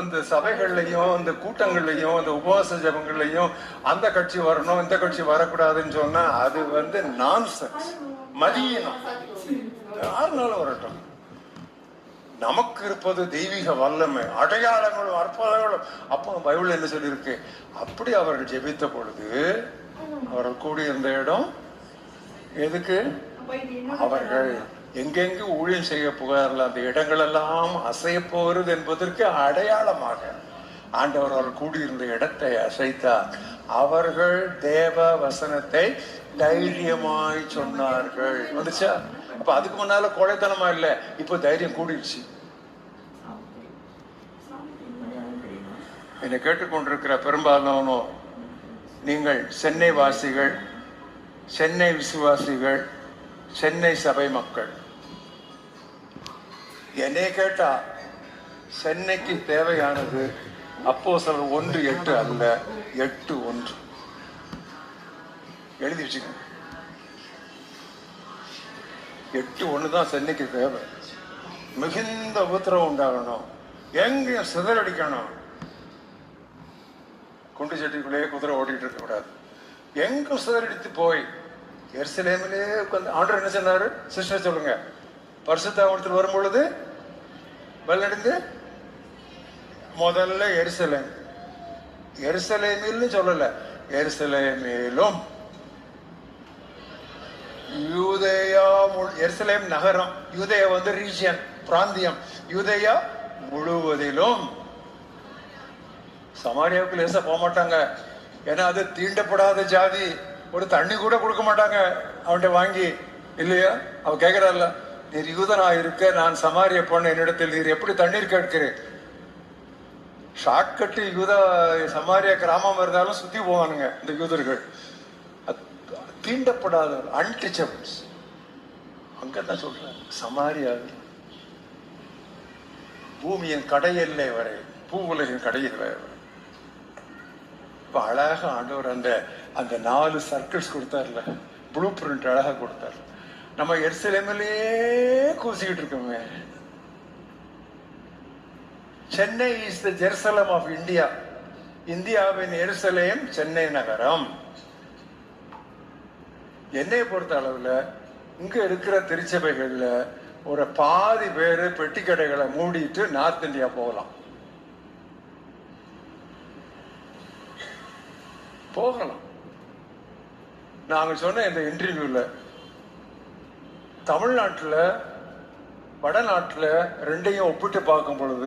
இந்த சபைகள்லையும் இந்த கூட்டங்கள்லையும் இந்த உபவாச ஜபங்கள்லையும் அந்த கட்சி வரணும் இந்த கட்சி வரக்கூடாதுன்னு சொன்னா அது நான்சென்ஸ், மதியினம். யாருனாலும் வரட்டும், நமக்கு இருப்பது தெய்வீக வல்லமை, அடையாளங்களும் அற்புதங்களும். அப்போ பைபிள் என்ன சொல்லியிருக்கு? அப்படி அவர்கள் ஜெபித்த பொழுது அவர்கள் கூடியிருந்த இடம் எதுக்கு? அவர்கள் எங்கெங்கு ஊழியம் செய்ய போகிறார்கள் அந்த இடங்கள் எல்லாம் அசைய போகிறது என்பதற்கு அடையாளமாக ஆண்டவர் அவர்கள் கூடியிருந்த இடத்தை அசைத்தார். அவர்கள் தேவ வசனத்தை தைரியமாய் சொன்னார்கள். வந்துச்சா? அப்ப அதுக்கு முன்னால கொலைத்தனமா இல்ல, இப்ப தைரியம் கூடிடுச்சு. என்னை கேட்டுக்கொண்டிருக்கிற பெரும்பாலானோர் நீங்கள் சென்னை வாசிகள், சென்னை விசுவாசிகள், சென்னை சபை மக்கள். என்னை கேட்டா சென்னைக்கு தேவையானது அப்போஸ்தலர் 1:8 அல்ல, 8:1. எழுதி வச்சுக்கோங்க. 8:1 தான் சென்னைக்கு தேவை. மிகுந்த உத்தரவு உண்டாகணும், எங்கேயும் சிதறடிக்கணும். குண்டு சட்டிக்குள்ளேயே குதிரை ஓட்டிட்டு இருக்க கூடாது. எங்கும் சிதறடித்து போய் எருசலேமிலே உட்கார்ந்து ஆண்டவர் என்ன சொன்னாரு? சிஸ்டர் சொல்லுங்க. பரிசுத்தாவனத்தில் வரும் பொழுது வெள்ளடிந்து முதல்ல எருசலேம், எருசலேமில்னு சொல்லல, எருசலேமிலும். யூதேயா, எருசலேம் நகரம், யூதேயா ரீஜியன், பிராந்தியம். யூதேயா முழுவதிலும். சமாரியாவுக்கு லேசா போக மாட்டாங்க, ஏன்னா அது தீண்டப்படாத ஜாதி. ஒரு தண்ணி கூட கொடுக்க மாட்டாங்க அவன்கிட்ட வாங்கி, இல்லையா? அவ கேட்கிறாள்ல, நீர் யூதனா இருக்க, நான் சமாரிய பொண்ணு, என்னிடத்தில் நீர் எப்படி தண்ணீர் கேட்கிறேன்? ஷாக் கட்டி யூதா சமாரியா கிராமம் இருந்தாலும் சுத்தி போவானுங்க இந்த யூதர்கள். தீண்டப்படாதவர், அன்டச்சபிள்ஸ். அங்கதான் சொல்றேன், சமாரியாவில் பூமியின் கடையெல்லை வரை, பூ உலகின் கடையில் வரை. இப்ப அழகா ஆண்டவர் அந்த அந்த 4 சர்க்கிள்ஸ் கொடுத்தார்ல, ப்ளூ பிரிண்ட் அழகா கொடுத்தார். நம்ம எருசலேமிலேயே கூசிக்கிட்டு இருக்கோமே. Chennai is the Jerusalem of India. இந்தியாவின் எருசலேம் சென்னை நகரம். என்னை பொறுத்த அளவுல இங்க இருக்கிற திருச்சபைகள்ல ஒரு பாதி பேரு பெட்டி கடைகளை மூடிட்டு நார்த் இந்தியா போகலாம். நாங்க சொன்ன இந்த இன்டர்வியூல தமிழ்நாட்டுல வடநாட்டுல ரெண்டையும் ஒப்பிட்டு பார்க்கும் பொழுது